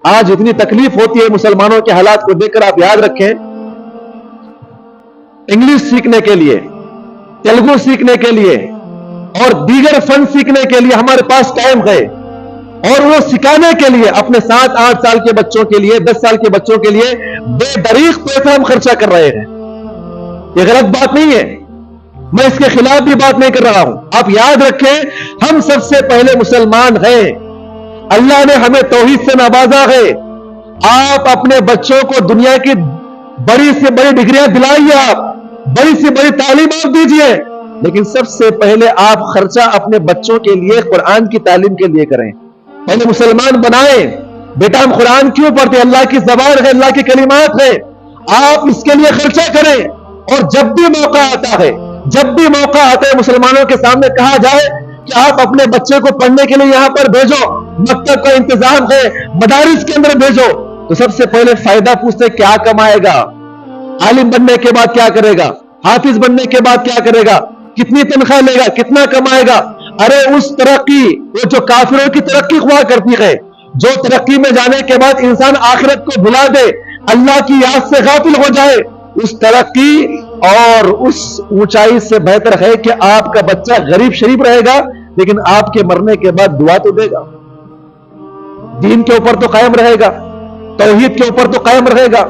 آج اتنی تکلیف ہوتی ہے مسلمانوں کے حالات کو دیکھ کر آپ یاد رکھیں، انگلش سیکھنے کے لیے، تیلگو سیکھنے کے لیے اور دیگر فن سیکھنے کے لیے ہمارے پاس ٹائم ہے، اور وہ سکھانے کے لیے اپنے 7-8 سال کے بچوں کے لیے، 10 سال کے بچوں کے لیے بے دریغ پیسہ ہم خرچہ کر رہے ہیں۔ یہ غلط بات نہیں ہے، میں اس کے خلاف بھی بات نہیں کر رہا ہوں۔ آپ یاد رکھیں ہم سب سے پہلے مسلمان ہیں، اللہ نے ہمیں توحید سے نوازا ہے۔ آپ اپنے بچوں کو دنیا کی بڑی سے بڑی ڈگریاں دلائیے، آپ بڑی سے بڑی تعلیم آپ دیجئے، لیکن سب سے پہلے آپ خرچہ اپنے بچوں کے لیے قرآن کی تعلیم کے لیے کریں، پہلے مسلمان بنائیں۔ بیٹا ہم قرآن کیوں پڑھتے ہیں؟ اللہ کی زبان ہے، اللہ کی کلمات ہے، آپ اس کے لیے خرچہ کریں۔ اور جب بھی موقع آتا ہے، جب بھی موقع آتا ہے مسلمانوں کے سامنے کہا جائے کہ آپ اپنے بچے کو پڑھنے کے لیے یہاں پر بھیجو، مکتب کا انتظام ہے، مدارس کے اندر بھیجو، تو سب سے پہلے فائدہ پوچھتے کیا کمائے گا، عالم بننے کے بعد کیا کرے گا، حافظ بننے کے بعد کیا کرے گا، کتنی تنخواہ لے گا، کتنا کمائے گا۔ ارے اس ترقی، وہ جو کافروں کی ترقی ہوا کرتی ہے، جو ترقی میں جانے کے بعد انسان آخرت کو بھلا دے، اللہ کی یاد سے غافل ہو جائے، اس ترقی اور اس اونچائی سے بہتر ہے کہ آپ کا بچہ غریب شریف رہے گا لیکن آپ کے مرنے کے بعد دعا تو دے گا، دین کے اوپر تو قائم رہے گا، توحید کے اوپر تو قائم رہے گا۔